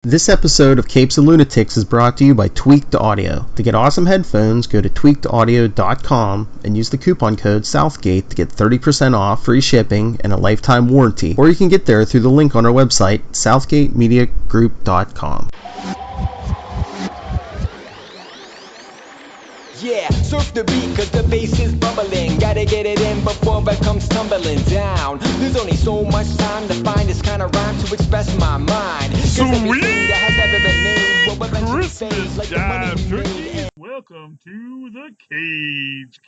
This episode of Capes and Lunatics is brought to you by Tweaked Audio. To get awesome headphones, go to tweakedaudio.com and use the coupon code Southgate to get 30% off, free shipping, and a lifetime warranty. Or you can get there through the link on our website, southgatemediagroup.com. Yeah, surf the beat cause the bass is bubbling. Gotta get it in before it comes tumbling down. There's only so much time to find this kind of rhyme to express my mind. Sweet that has ever been named will eventually Christmas fade like the money time, you turkey. made. Welcome to the CageCast.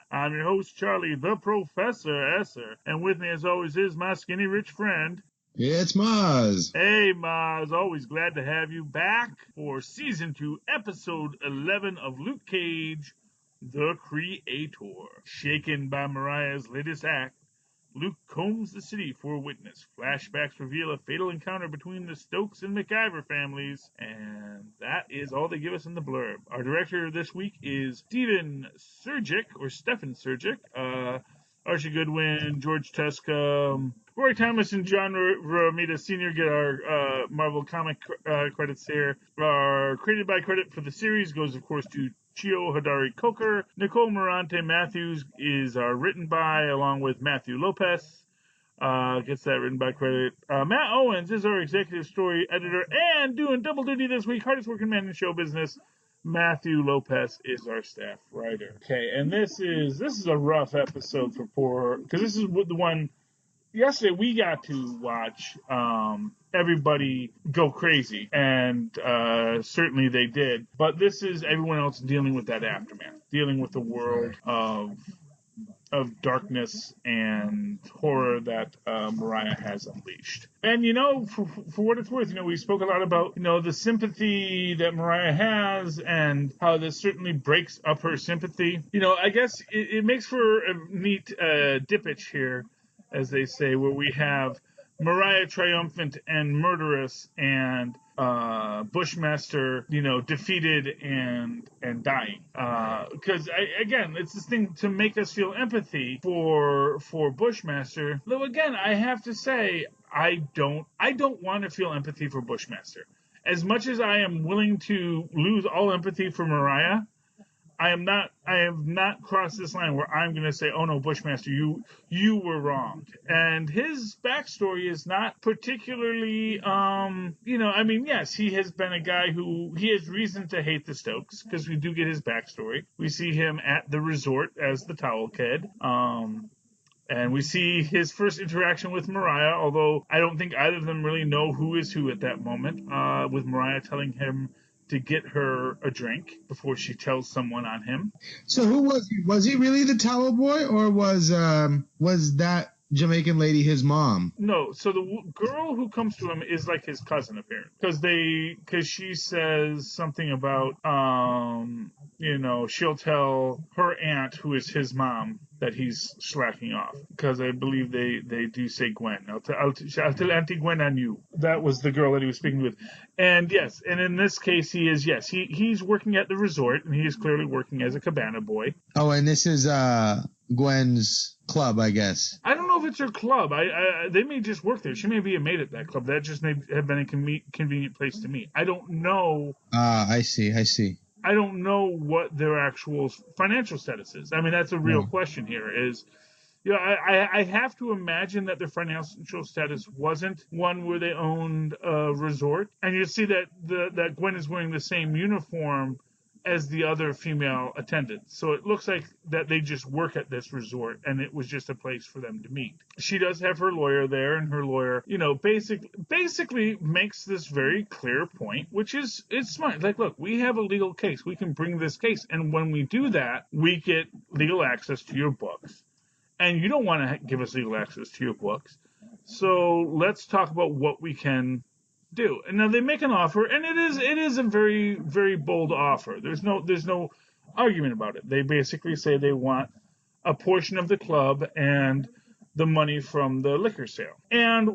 I'm your host, Charlie, the Professor Esser, and with me as always is my skinny rich friend. Yeah, it's Mozz. Hey, Mozz, always glad to have you back for Season 2, Episode 11 of Luke Cage, the Creator. Shaken by Mariah's latest act, Luke combs the city for a witness. Flashbacks reveal a fatal encounter between the Stokes and McIver families, and that is all they give us in the blurb. Our director this week is Stephen Surgic, Archie Goodwin, George Tuska, Roy Thomas, and John Romita Sr. get our Marvel comic credits here. Our created by credit for the series goes, of course, to Chio Hodari Coker. Nicole Morante Matthews is our written by, along with Matthew Lopez. Gets that written by credit. Matt Owens is our executive story editor, and doing double duty this week, hardest working man in show business, Matthew Lopez is our staff writer. Okay, and this is a rough episode for poor, because this is the one yesterday we got to watch everybody go crazy, and certainly they did. But this is everyone else dealing with that aftermath, dealing with the world of darkness and horror that Mariah has unleashed. And, for what it's worth, we spoke a lot about, the sympathy that Mariah has and how this certainly breaks up her sympathy. I guess it makes for a neat dippage here, as they say, where we have Mariah triumphant and murderous, and Bushmaster, defeated and dying. Because again, it's this thing to make us feel empathy for Bushmaster. Though again, I have to say, I don't want to feel empathy for Bushmaster. As much as I am willing to lose all empathy for Mariah, I have not crossed this line where I'm going to say, oh no, Bushmaster, you were wronged. And his backstory is not particularly, yes, he has been a guy he has reason to hate the Stokes, because we do get his backstory. We see him at the resort as the Towel Kid. And we see his first interaction with Mariah, although I don't think either of them really know who is who at that moment, with Mariah telling him to get her a drink before she tells someone on him. So who was he? Was he really the towel boy, or was that Jamaican lady his mom? No, so the girl who comes to him is like his cousin, apparently, because she says something about she'll tell her aunt, who is his mom, that he's slacking off, because I believe they do say Gwen. I'll tell Auntie Gwen on you. That was the girl that he was speaking with. And yes, and in this case he's working at the resort, and he is clearly working as a cabana boy. Oh, and this is Gwen's club, I guess. I don't know if it's her club. They may just work there. She may be a maid at that club. That just may have been a convenient place to meet. I don't know. I see. I don't know what their actual financial status is. I mean, that's a real question here. I have to imagine that their financial status wasn't one where they owned a resort. And you see that Gwen is wearing the same uniform as the other female attendants. So it looks like that they just work at this resort, and it was just a place for them to meet. She does have her lawyer there, and her lawyer, basically makes this very clear point, which is, it's smart. Like, look, we have a legal case. We can bring this case. And when we do that, we get legal access to your books. And you don't want to give us legal access to your books. So let's talk about what we can do. And now they make an offer, and it is a very, very bold offer. There's no argument about it. They basically say they want a portion of the club and the money from the liquor sale. And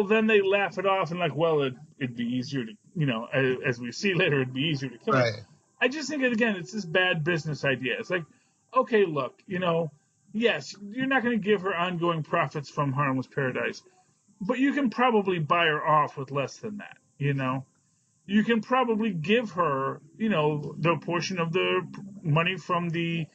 then they laugh it off and it'd be easier to, as we see later, it'd be easier to kill it. I just think again, it's this bad business idea. It's like, okay, look, yes, you're not going to give her ongoing profits from Harmless Paradise, but you can probably buy her off with less than that. you know. You can probably give her, the portion of the money from the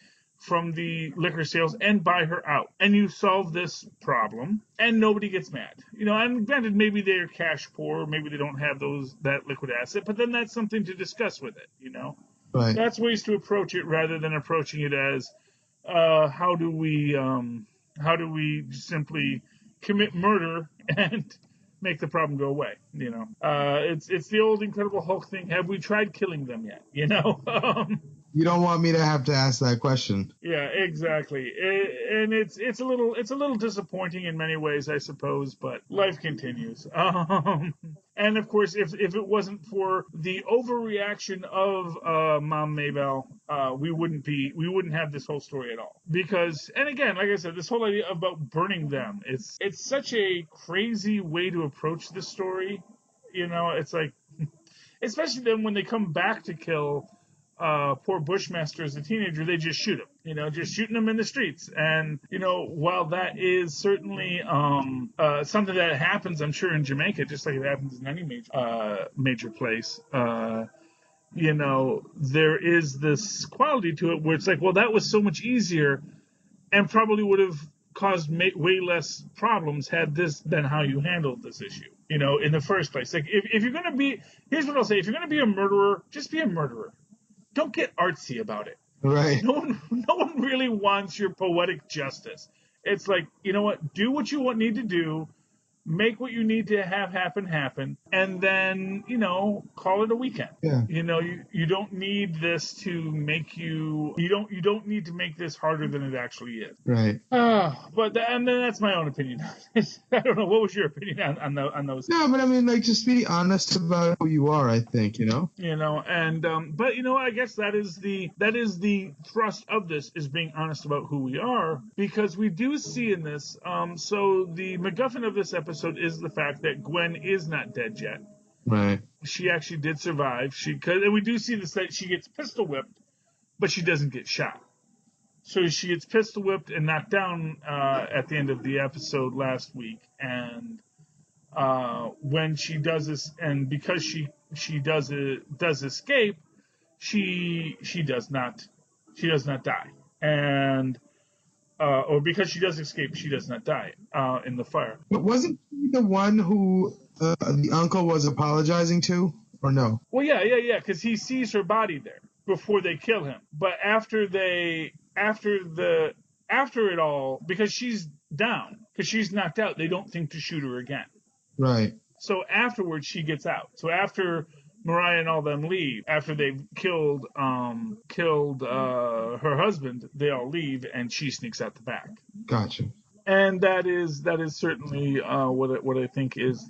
liquor sales and buy her out. And you solve this problem and nobody gets mad. And granted, maybe they're cash poor, maybe they don't have that liquid asset, but then that's something to discuss with it. Right. That's ways to approach it rather than approaching it as how do we simply commit murder and make the problem go away. It's the old Incredible Hulk thing. Have we tried killing them yet? You don't want me to have to ask that question. Yeah, exactly. And it's a little disappointing in many ways, I suppose, but life continues. And of course, if it wasn't for the overreaction of Mom Maybell, we wouldn't have this whole story at all. Because, and again, like I said, this whole idea about burning them, it's such a crazy way to approach this story. It's like, especially then when they come back to kill poor Bushmaster as a teenager, they just shoot him, just shooting him in the streets. And, while that is certainly something that happens, I'm sure, in Jamaica, just like it happens in any major place, there is this quality to it where it's like, well, that was so much easier and probably would have caused way less problems had this been how you handled this issue, in the first place. Like, if you're going to be, here's what I'll say, if you're going to be a murderer, just be a murderer. Don't get artsy about it. Right. No one really wants your poetic justice. It's like, you know what? Do what you need to do. Make what you need to have happen, and then, call it a weekend. Yeah. You don't need this to make you don't need to make this harder than it actually is. Right. But then that's my own opinion. I don't know. What was your opinion on those? No, but I mean, like, just be honest about who you are, I think, and but I guess that is the thrust of this, is being honest about who we are, because we do see in this, so the MacGuffin of this episode is the fact that Gwen is not dead yet. Right. She actually did survive. And we do see this, that she gets pistol whipped, but she doesn't get shot. So she gets pistol whipped and knocked down at the end of the episode last week. And when she does this, and because she does escape, she does not die. And or because she does escape, she does not die in the fire. But wasn't he the one who the uncle was apologizing to, or no? Well, yeah, because he sees her body there before they kill him. But after it all, because she's down, because she's knocked out, they don't think to shoot her again. Right. So afterwards, she gets out. So after Mariah and all them leave, after they've killed her husband, they all leave, and she sneaks out the back. Gotcha. And that is certainly what I think is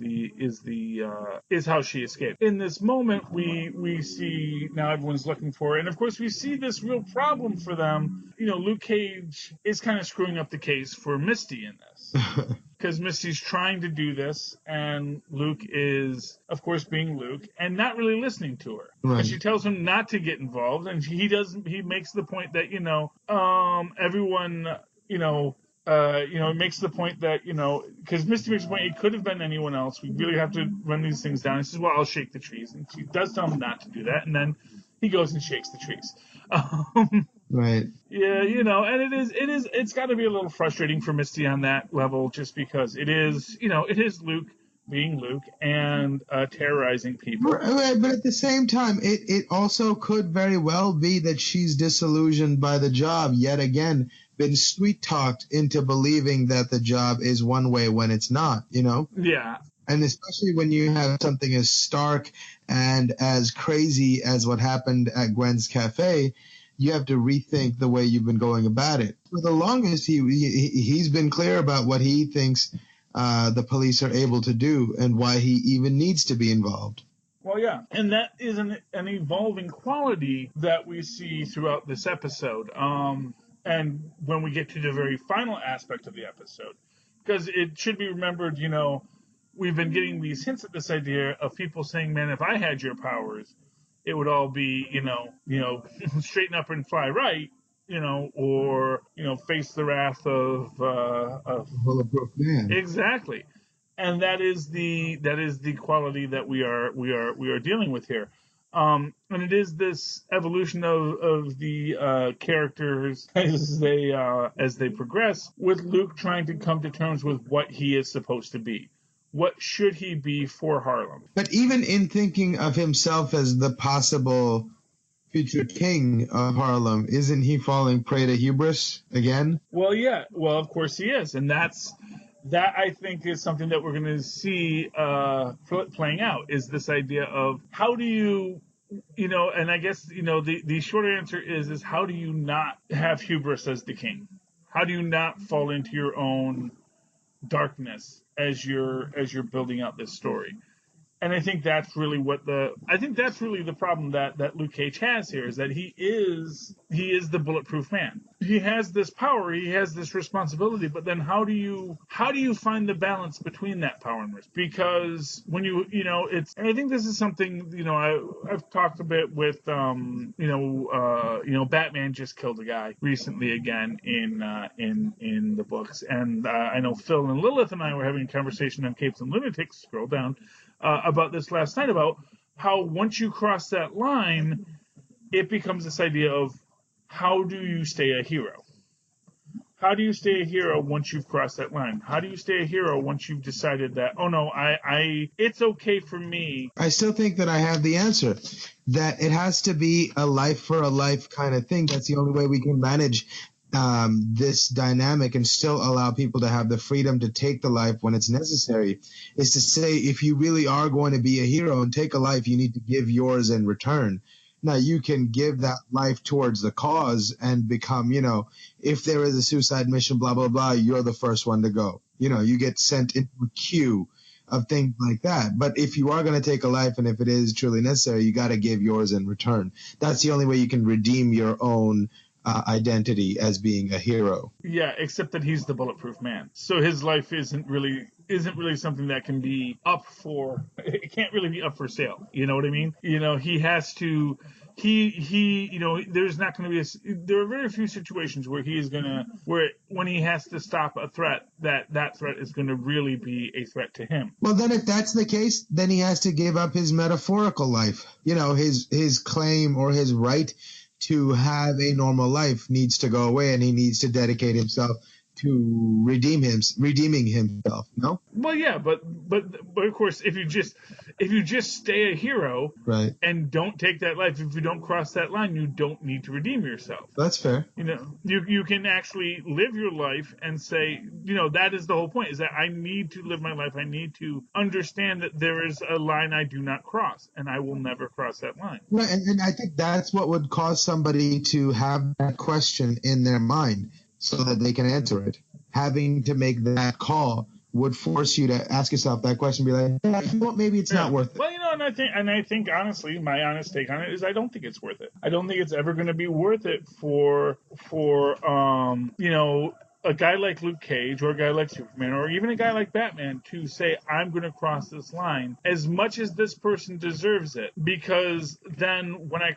how she escaped. In this moment, we see now everyone's looking for her, and of course we see this real problem for them. Luke Cage is kind of screwing up the case for Misty in this. Because Misty's trying to do this, and Luke is, of course, being Luke, and not really listening to her. Right. And she tells him not to get involved, and he makes the point that, everyone, makes the point that, because Misty makes the point, it could have been anyone else. We really have to run these things down. He says, well, I'll shake the trees. And she does tell him not to do that, and then he goes and shakes the trees. Right. Yeah, and it's got to be a little frustrating for Misty on that level, just because it is Luke being Luke and terrorizing people. Right, but at the same time, it also could very well be that she's disillusioned by the job, yet again, been sweet-talked into believing that the job is one way when it's not, Yeah. And especially when you have something as stark and as crazy as what happened at Gwen's Cafe, you have to rethink the way you've been going about it. For the longest, he's been clear about what he thinks the police are able to do and why he even needs to be involved. Well, yeah, and that is an evolving quality that we see throughout this episode. And when we get to the very final aspect of the episode, because it should be remembered, we've been getting these hints at this idea of people saying, man, if I had your powers, it would all be, straighten up and fly right, or, face the wrath of Bulletproof Man. Exactly. and that is the quality that we are dealing with here. And it is this evolution of the characters as they progress, with Luke trying to come to terms with what he is supposed to be. What should he be for Harlem? But even in thinking of himself as the possible future king of Harlem, isn't he falling prey to hubris again? Well, yeah. Well, of course he is, and that I think is something that we're going to see playing out. Is this idea of how do you, and I guess the short answer is how do you not have hubris as the king? How do you not fall into your own darkness as you're building out this story? And I think that's really the problem that Luke Cage has here, is that he is the bulletproof man. He has this power, he has this responsibility, but then how do you find the balance between that power and risk? Because when it's, and I think this is something I've talked a bit with Batman just killed a guy recently again in the books, and I know Phil and Lilith and I were having a conversation on Capes and Lunatics. Scroll down. About this last night, about how once you cross that line, it becomes this idea of how do you stay a hero? How do you stay a hero once you've crossed that line? How do you stay a hero once you've decided that, oh no, it's okay for me? I still think that I have the answer, that it has to be a life for a life kind of thing. That's the only way we can manage this dynamic and still allow people to have the freedom to take the life when it's necessary, is to say, if you really are going to be a hero and take a life, you need to give yours in return. Now, you can give that life towards the cause and become, if there is a suicide mission, blah, blah, blah, you're the first one to go. You get sent into a queue of things like that. But if you are going to take a life, and if it is truly necessary, you got to give yours in return. That's the only way you can redeem your own identity as being a hero. Yeah, except that he's the bulletproof man. So his life isn't really something that can be it can't really be up for sale. You know what I mean? He has to, there's not going to be there are very few situations where when he has to stop a threat, that threat is going to really be a threat to him. Well, then if that's the case, then he has to give up his metaphorical life. His claim or his right to have a normal life needs to go away, and he needs to dedicate himself to redeeming himself. No? Well, yeah, but of course, if you just stay a hero, right, and don't take that life, if you don't cross that line, you don't need to redeem yourself. That's fair. You can actually live your life and say, that is the whole point, is that I need to live my life. I need to understand that there is a line I do not cross, and I will never cross that line. Right, and I think that's what would cause somebody to have that question in their mind, so that they can answer it. Having to make that call would force you to ask yourself that question, be like, maybe it's not worth it. Well, and I think honestly, my honest take on it is I don't think it's worth it. I don't think it's ever going to be worth it for a guy like Luke Cage or a guy like Superman or even a guy like Batman to say, I'm going to cross this line as much as this person deserves it, because then why don't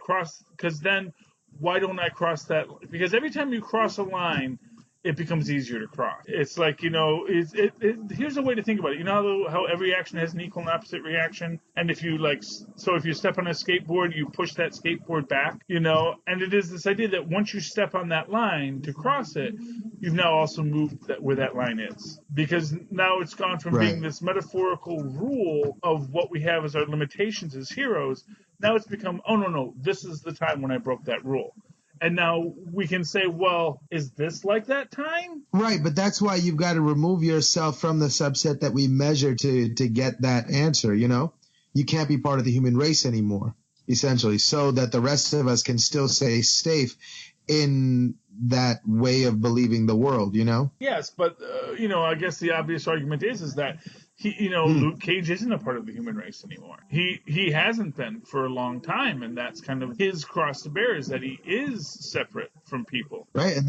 I cross that? Because every time you cross a line, it becomes easier to cross. It's like, here's a way to think about it. How every action has an equal and opposite reaction? And if you if you step on a skateboard, you push that skateboard back, and it is this idea that once you step on that line to cross it, you've now also moved where that line is. Because now it's gone from being this metaphorical rule of what we have as our limitations as heroes. Now it's become, oh, no, this is the time when I broke that rule. And now we can say, well, is this like that time? Right, but that's why you've got to remove yourself from the subset that we measure to get that answer, You can't be part of the human race anymore, essentially, so that the rest of us can still stay safe in that way of believing the world, Yes, but, I guess the obvious argument is that Luke Cage isn't a part of the human race anymore. He hasn't been for a long time, and that's kind of his cross to bear, is that he is separate from people. Right, and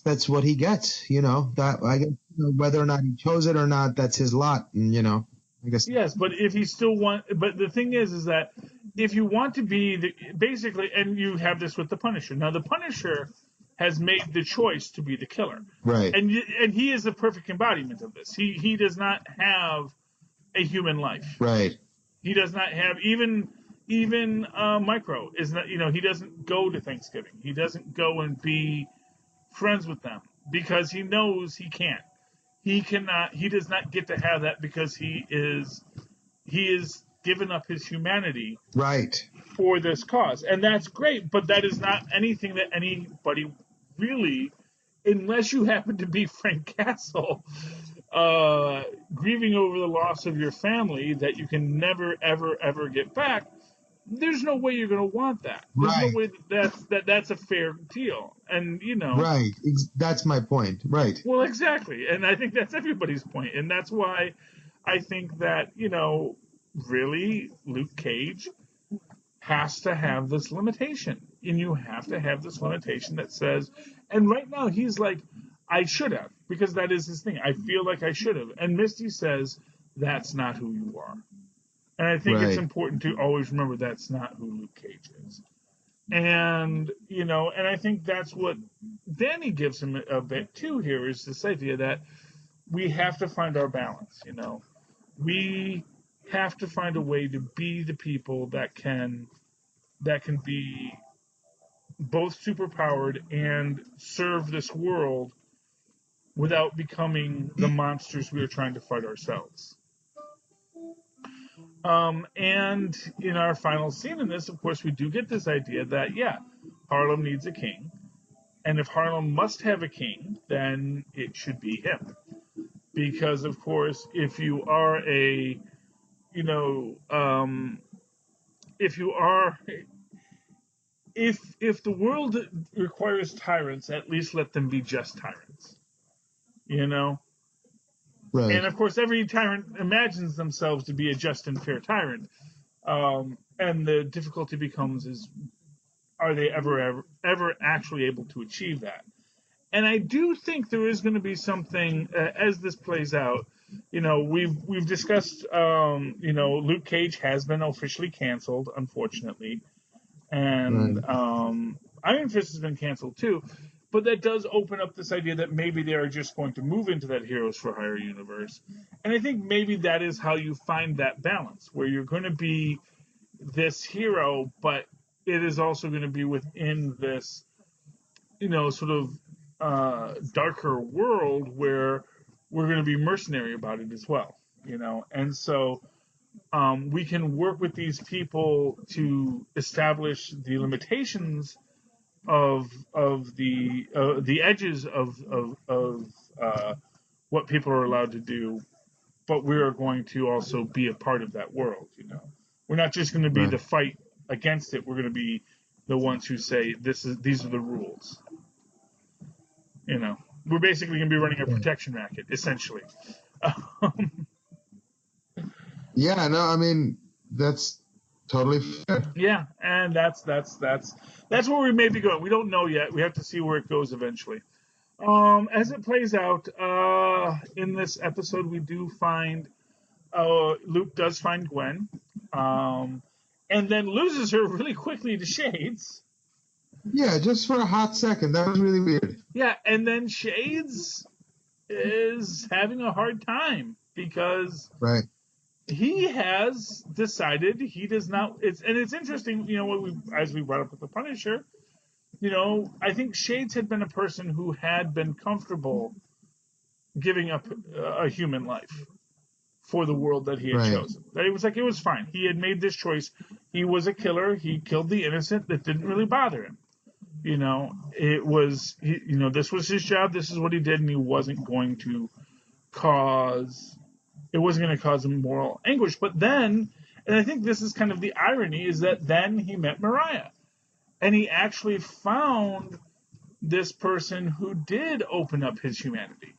that's what he gets. That I guess whether or not he chose it or not, that's his lot. And I guess yes, but if he still but the thing is that if you want to be basically, and you have this with the Punisher. Now the Punisher has made the choice to be the killer. Right. And he is the perfect embodiment of this. He does not have a human life. Right. He does not have even Micro is not, he doesn't go to Thanksgiving. He doesn't go and be friends with them because he knows he can't. He cannot. He does not get to have that because he is given up his humanity Right. for this cause, and that's great. But that is not anything that anybody really, unless you happen to be Frank Castle, grieving over the loss of your family that you can never, ever, ever get back. There's no way you're going to want that. There's no Right. way that's a fair deal. And Right. That's my point. Right. well, exactly. And I think that's everybody's point. And that's why I think that, really Luke Cage has to have this limitation. And you have to have this limitation that says, and right now he's like, I should have, because that is his thing. I feel like I should have. And Misty says, that's not who you are. And I think it's important to always remember that's not who Luke Cage is. And, and I think that's what Danny gives him a bit too here, is this idea that we have to find our balance, We have to find a way to be the people that can be both superpowered and serve this world without becoming the monsters we are trying to fight ourselves. And in our final scene in this, of course, we do get this idea that, Harlem needs a king. And if Harlem must have a king, then it should be him. Because, of course, if you are if the world requires tyrants, at least let them be just tyrants. Right. And of course, every tyrant imagines themselves to be a just and fair tyrant. And the difficulty becomes is, are they ever actually able to achieve that? And I do think there is going to be something as this plays out. We've discussed. Luke Cage has been officially canceled, unfortunately, and Iron Fist has been canceled too. But that does open up this idea that maybe they are just going to move into that Heroes for Hire universe. And I think maybe that is how you find that balance, where you're going to be this hero, but it is also going to be within this, sort of darker world where we're going to be mercenary about it as well, And so we can work with these people to establish the limitations of the edges of what people are allowed to do, but we are going to also be a part of that world. We're not just going to be the fight against it. We're going to be the ones who say these are the rules. We're basically going to be running a protection racket, essentially. Yeah. No. I mean, that's totally fair. Yeah, and that's where we may be going. We don't know yet. We have to see where it goes eventually. As it plays out, in this episode, we do find Luke does find Gwen, and then loses her really quickly to Shades. Yeah, just for a hot second. That was really weird. Yeah, and then Shades is having a hard time because he has decided he does not. It's interesting, as we brought up with the Punisher. I think Shades had been a person who had been comfortable giving up a human life for the world that he had chosen. That it was fine. He had made this choice. He was a killer. He killed the innocent. That didn't really bother him. It was, this was his job. This is what he did, and he wasn't going to cause him moral anguish. But then, and I think this is kind of the irony, is that then he met Mariah. And he actually found this person who did open up his humanity.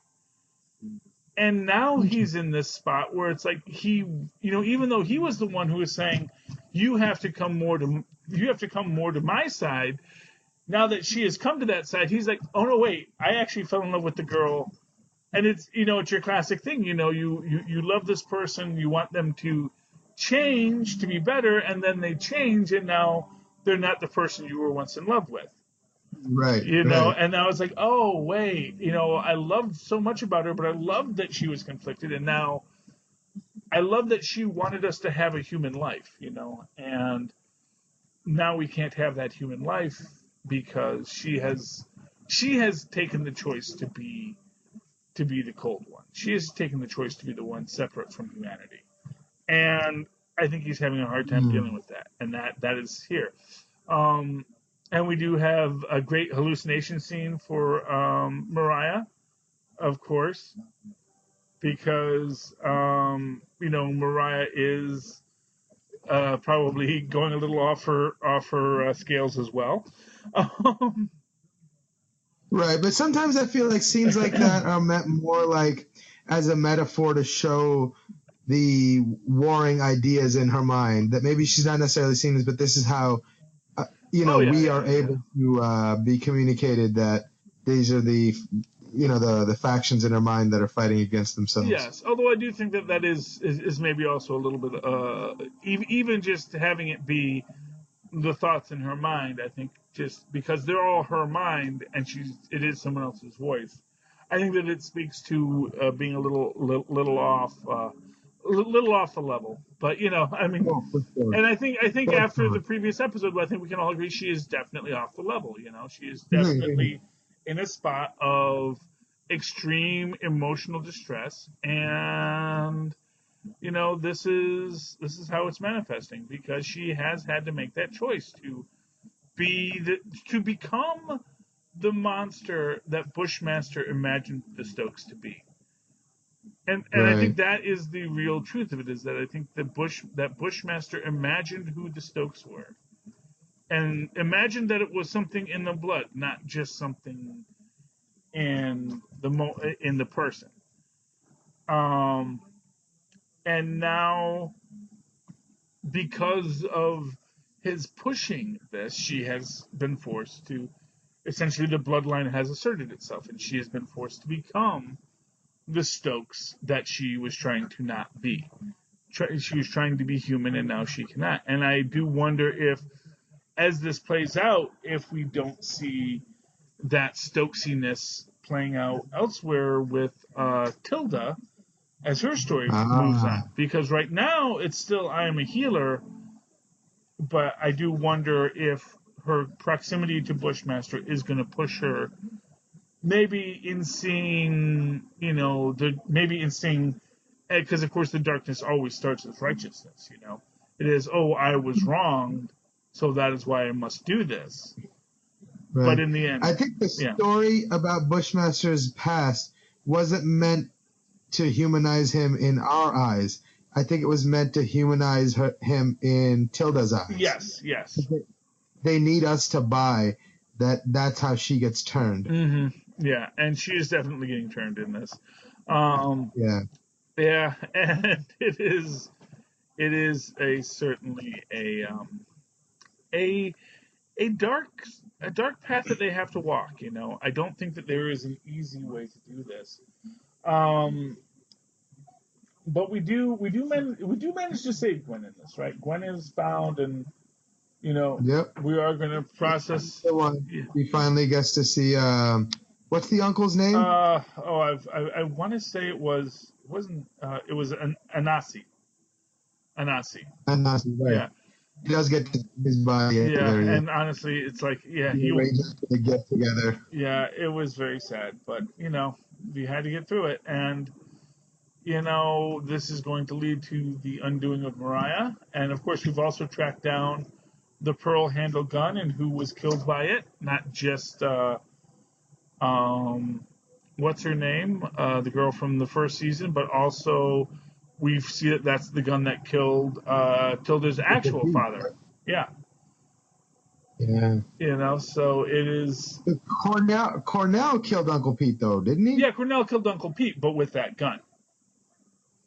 And now he's in this spot where it's like even though he was the one who was saying, you have to come more to my side, now that she has come to that side, he's like, oh no, wait, I actually fell in love with the girl. And it's, it's your classic thing, you love this person, you want them to change to be better, and then they change, and now they're not the person you were once in love with. Right. And I was like, oh, wait, I loved so much about her, but I loved that she was conflicted, and now I love that she wanted us to have a human life, and now we can't have that human life because she has taken the choice to be the cold one. She has taken the choice to be the one separate from humanity, and I think he's having a hard time dealing with that, and that is here. And we do have a great hallucination scene for Mariah, of course, because Mariah is probably going a little off her scales as well. Right, but sometimes I feel like scenes like that are meant more like as a metaphor to show the warring ideas in her mind. That maybe she's not necessarily seeing this, but this is how we are able to be communicated that these are the the factions in her mind that are fighting against themselves. Yes, although I do think that is maybe also a little bit even just having it be the thoughts in her mind. I think just because they're all her mind and it is someone else's voice. I think that it speaks to being a little off. Little off the level, but I mean, for sure. and I think after the previous episode, I think we can all agree she is definitely off the level. She is definitely in a spot of extreme emotional distress, and this is how it's manifesting because she has had to make that choice to become the monster that Bushmaster imagined the Stokes to be. And I think that is the real truth of it, is that I think that Bushmaster imagined who the Stokes were. And imagined that it was something in the blood, not just something in the person. And now, because of his pushing this, she has been forced to, essentially the bloodline has asserted itself, and she has been forced to become the Stokes that she was trying to not be. She was trying to be human, and now she cannot. And I do wonder if, as this plays out, if we don't see that Stokesiness playing out elsewhere with Tilda as her story moves on. Because right now, it's still, I am a healer, but I do wonder if her proximity to Bushmaster is going to push her maybe in seeing, because of course the darkness always starts with righteousness, It is, I was wronged, so that is why I must do this. Right. But in the end, I think the story about Bushmaster's past wasn't meant to humanize him in our eyes. I think it was meant to humanize him in Tilda's eyes. Yes. They need us to buy that's how she gets turned. Mm-hmm. Yeah, and she is definitely getting turned in this. Yeah, and it is certainly a dark path that they have to walk. I don't think that there is an easy way to do this. But we do manage to save Gwen in this, right? Gwen is found, and Yep. we are going to process. The one he finally gets to see. What's the uncle's name? I want to say it was Anasi. Anasi, right. Yeah. He does get to his body. Yeah, and honestly, it's like, he arranges to get together. Yeah, it was very sad, but we had to get through it, and this is going to lead to the undoing of Mariah, and of course we've also tracked down the pearl handle gun and who was killed by it, not just what's her name, the girl from the first season, but also we see that that's the gun that killed Tilda's actual father. Yeah. Yeah. So it is. Cornell killed Uncle Pete, though, didn't he? Yeah, Cornell killed Uncle Pete, but with that gun.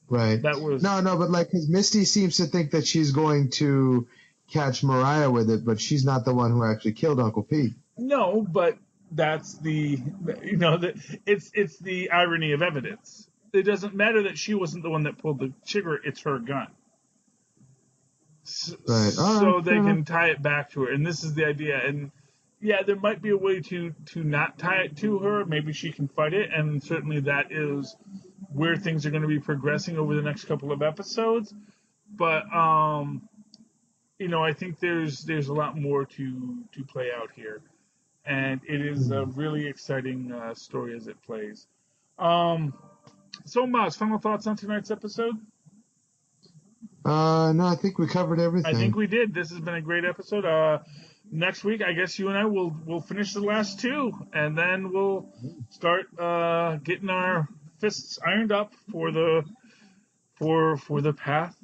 Right. That was. No, but because Misty seems to think that she's going to catch Mariah with it, but she's not the one who actually killed Uncle Pete. No, but that's it's the irony of evidence. It doesn't matter that she wasn't the one that pulled the trigger; it's her gun. Right. So they can tie it back to her, and this is the idea. And yeah, there might be a way to not tie it to her. Maybe she can fight it, and certainly that is where things are going to be progressing over the next couple of episodes. But I think there's a lot more to play out here, and it is a really exciting story as it plays. So, Mozz, final thoughts on tonight's episode? No, I think we covered everything. I think we did. This has been a great episode. Next week, I guess you and I will finish the last two, and then we'll start getting our fists ironed up for the path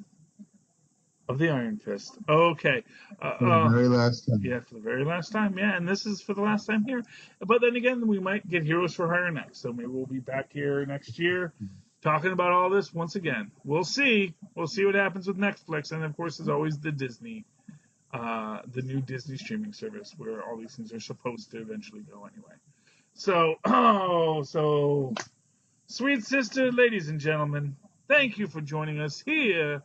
of the Iron Fist. Okay. For the very last time. Yeah, for the very last time. Yeah, and this is for the last time here. But then again, we might get Heroes for Hire next. So maybe we'll be back here next year talking about all this once again. We'll see. We'll see what happens with Netflix. And, of course, there's always the Disney, the new Disney streaming service where all these things are supposed to eventually go anyway. So, sweet sister, ladies and gentlemen, thank you for joining us here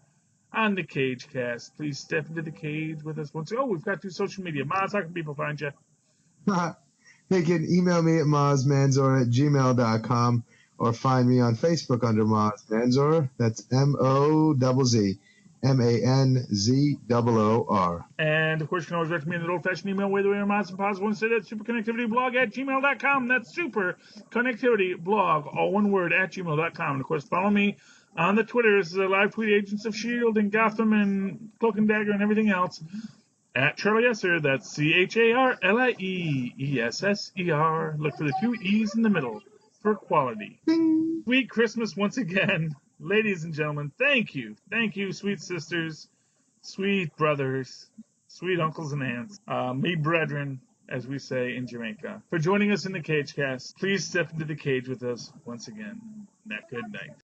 on the CageCast. Please step into the cage with us once. Oh, we've got 2 social media. Mozz, how can people find you? They can email me at mozzmanzor@gmail.com or find me on Facebook under Mozz Manzor. That's MOZZMANZOOR. And, of course, you can always write to me in the old-fashioned email way the way our Mozz and possible instead at superconnectivityblog@gmail.com. That's superconnectivityblog, all one word, @gmail.com. And, of course, follow me on the Twitters, live tweet Agents of S.H.I.E.L.D. and Gotham and Cloak and Dagger and everything else. At Charlie Esser, that's CharlieEsser. Look for the 2 E's in the middle for quality. Ding. Sweet Christmas once again. Ladies and gentlemen, thank you. Thank you, sweet sisters, sweet brothers, sweet uncles and aunts, me brethren, as we say in Jamaica, for joining us in the CageCast. Please step into the cage with us once again. Good night.